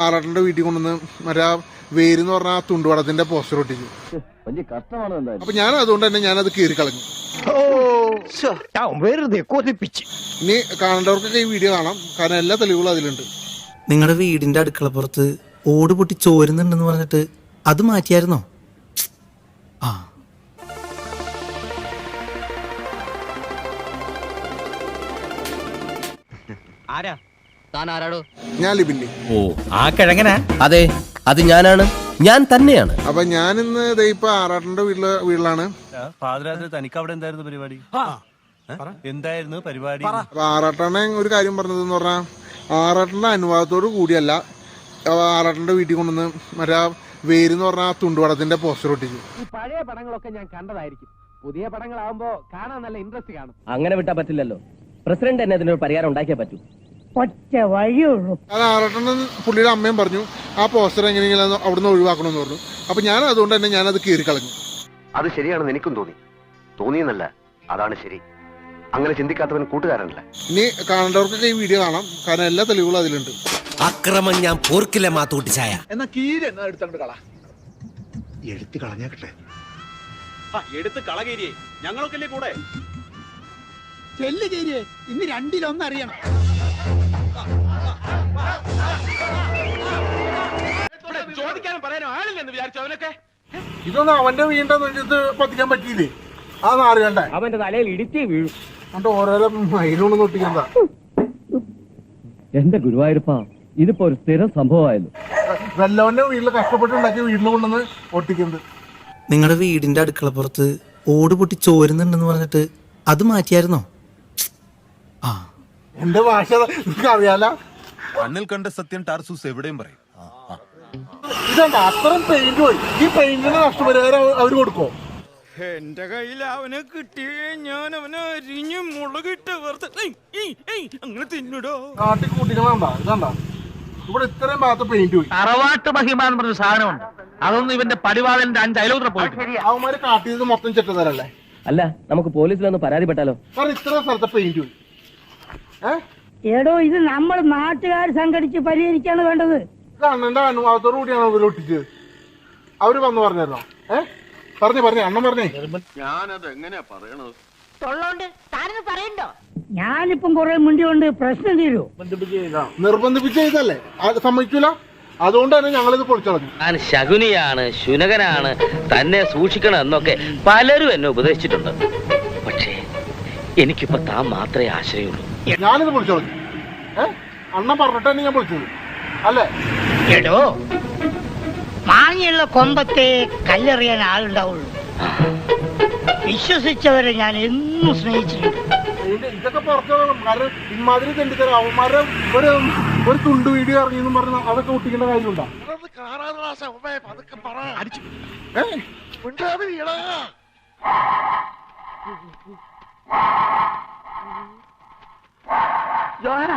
ആറാട്ടന്റെ വീട്ടിൽ കൊണ്ടുവന്ന് മറ്റേ വേരെന്ന് പറഞ്ഞ തുണ്ടുവടത്തിന്റെ പോസ്റ്റർ ഒട്ടിച്ചു. അപ്പൊ ഞാൻ അതുകൊണ്ട് തന്നെ ഞാനത് കീറി കളഞ്ഞു. ഇനി കാണേണ്ടവർക്കൊക്കെ ഈ വീഡിയോ കാണാം, കാരണം എല്ലാ തെളിവുകളും അതിലുണ്ട്. നിങ്ങളുടെ വീടിന്റെ അടുക്കളപ്പുറത്ത് ഓട് പൊട്ടി ചോരുന്നുണ്ടെന്ന് പറഞ്ഞിട്ട് അത് മാറ്റിയായിരുന്നോ? ആ ഞാൻ ലിബിന്റെ. ഓ ആ കിഴങ്ങനാ? അതെ, അത് ഞാനാണ്, ഞാൻ തന്നെയാണ്. അപ്പൊ ഞാൻ ഇന്ന് ഇപ്പൊ ആറാട്ടന്റെ വീട്ടിലാണ്. തനിക്ക് അവിടെ എന്തായിരുന്നു പരിപാടി? എന്തായിരുന്നു പരിപാടി? അപ്പൊ ആറാട്ടനെ ഒരു കാര്യം പറഞ്ഞതെന്ന് പറഞ്ഞാൽ, ആറാട്ടന്റെ അനുവാദത്തോട് കൂടിയല്ല ആറാട്ടന്റെ വീട്ടിൽ കൊണ്ടുവന്ന് മറ്റേ വേരെന്ന് പറഞ്ഞ തുണ്ടുവടത്തിന്റെ പോസ്റ്റർ ഒട്ടിച്ചു. പഴയ പടങ്ങളൊക്കെ ഞാൻ കണ്ടതായിരിക്കും, പുതിയ പടങ്ങളാവുമ്പോ കാണാൻ നല്ല ഇൻട്രസ്റ്റ് കാണും. അങ്ങനെ വിട്ടാ പറ്റില്ലല്ലോ, പ്രസിഡന്റ് തന്നെ അതിനൊരു പരിഹാരം ഉണ്ടാക്കിയേ പറ്റൂ. ഒറ്റ വഴിയുള്ളൂ. അത് ആറാട്ടനും പുള്ളിയുടെ അമ്മയും പറഞ്ഞു ആ പോസ്റ്റർ എങ്ങനെയെങ്കിലും അവിടുന്ന് ഒഴിവാക്കണമെന്ന് പറഞ്ഞു. അപ്പൊ ഞാൻ അതുകൊണ്ട് തന്നെ ഞാനത് കീറി കളഞ്ഞു. അത് ശരിയാണെന്ന് എനിക്കും തോന്നിയെന്നല്ല, അതാണ് ശരി. അങ്ങനെ ചിന്തിക്കാത്തവൻ കൂട്ടുകാരനല്ല. ഇനി കാണേണ്ടവർക്കൊക്കെ ഈ വീഡിയോ കാണാം, കാരണം എല്ലാ തെളിവുകളും അതിലുണ്ട്. അക്രമം ഞാൻ പോർക്കില്ല മാത്തൂട്ടി ചായ. എന്നാ കീരി എന്നാ എടുത്തോണ്ട് കള. എടുത്ത് കളഞ്ഞാക്കട്ടെ. എടുത്ത് കളകേരിയെ, ഞങ്ങളൊക്കെ കൂടെ ചെല്ല് കീരിയെ, ഇന്ന് രണ്ടിലൊന്നറിയണം. ചോദിക്കാനും പറയാനും ആളില്ലെന്ന് വിചാരിച്ചു അവനൊക്കെ. ഇതൊന്നും അവന്റെ വീണ്ടെന്ന് പതിക്കാൻ പറ്റിയില്ലേ? അതൊന്നും അറിയണ്ടേ? അവന്റെ തലയിൽ ഇടിച്ചേ വീഴും. എന്നിട്ട് ഓരോരോ മയിലൊന്നും ഒട്ടിക്കണ്ട. എന്റെ ഗുരുവായൂരപ്പ, ഇതിപ്പോ ഒരു സ്ഥിരം സംഭവമായിരുന്നു. വല്ലവന്റെ വീട്ടിൽ കഷ്ടപ്പെട്ടുണ്ടാക്കിയ വീട്ടിൽ കൊണ്ടുവന്ന് ഒട്ടിക്കുന്നത്. നിങ്ങളുടെ വീടിന്റെ അടുക്കളപ്പുറത്ത് ഓട് പൊട്ടി ചോരുന്നുണ്ടെന്ന് പറഞ്ഞിട്ട് അത് മാറ്റിയായിരുന്നോ? ആ എന്റെ ഭാഷ നിങ്ങൾക്ക് അറിയാലോ. കണ്ണിൽ കണ്ട സത്യം ടാർസൂസ് എവിടെയും പറയും. ഇതെന്താ അത്രയും പെയിന്റ് പോയി? ഈ പെയിന്റിന് നഷ്ടപരിഹാരം അവർ കൊടുക്കോ? എന്റെ കയ്യിൽ അവനെ കിട്ടിയേ ഞാൻ അവനെ അരിഞ്ഞ് മുളകിട്ട് അങ്ങനെ തിന്നിടോ. നാട്ടിൽ കൂട്ടികളാണ്ടാ ഇതാണ്ടാ, ഇവിടെ ഇത്രയും ഭാഗത്ത് പെയിന്റ് പോയി. തറവാട്ട് മഹിമ എന്ന് പറഞ്ഞ സാധനമുണ്ട്, അതൊന്നും ഇവന്റെ പടിവാളന്റെ 5 അയലോത്ര പോയിട്ട്. അവന്മാര് കാട്ടിയത് മൊത്തം ചെറ്റതരല്ലേ? അല്ല, നമുക്ക് പോലീസിലൊന്ന് പരാതിപ്പെട്ടാലോ? കാരണം ഇത്രയും സ്ഥലത്ത് പെയിന്റ് പോയി. എടോ, ഇത് നമ്മൾ നാട്ടുകാർ സംഘടിച്ച് പരിഹരിക്കാണ് വേണ്ടത്. ഇത് അണ്ണന്റെ അനുവാദത്തോടു കൂടിയാണ് അവർ ഒട്ടിച്ചത്. അവര് വന്ന് പറഞ്ഞല്ലോ. പറഞ്ഞേ അണ്ണൻ പറഞ്ഞേ. ഞാനത് എങ്ങനെയാ പറയണത്? ഞാനിപ്പം കുറെ മുണ്ടി കൊണ്ട് പ്രശ്നം തീരൂ. നിർബന്ധിപ്പിച്ച് ചെയ്തല്ലേ, അത് സമ്മതിക്കൂല. അതുകൊണ്ട് തന്നെ ഞങ്ങളിത് പൊളിച്ചളഞ്ഞു. ഞാൻ ശകുനിയാണ്, ശുനകനാണ്, തന്നെ സൂക്ഷിക്കണം എന്നൊക്കെ പലരും എന്നെ ഉപദേശിച്ചിട്ടുണ്ട്. പക്ഷേ എനിക്കിപ്പോ താൻ മാത്രമേ ആശ്രയമുള്ളൂ. ഞാനിത് പൊളിച്ചളഞ്ഞു. അണ്ണൻ പറഞ്ഞിട്ട് തന്നെ ഞാൻ പൊളിച്ചത് അല്ലേ? എടോ, മാങ്ങിയുള്ള കൊമ്പത്തെ കല്ലെറിയാൻ ആളുണ്ടാവുള്ളൂ. വിശ്വസിച്ചവരെ ഞാൻ എന്നും സ്നേഹിച്ചിട്ടുണ്ട്. ഇതൊക്കെ പുറത്തോളം, കാരണം ഇമാതിരി തെണ്ടിത്തരം അവന്മാരെ ഒരു തുണ്ട് വീഡിയോ ഇറങ്ങിയെന്നും പറഞ്ഞ അതൊക്കെ ഒട്ടിക്കേണ്ട കാര്യമുണ്ടോ? ജോഹരാ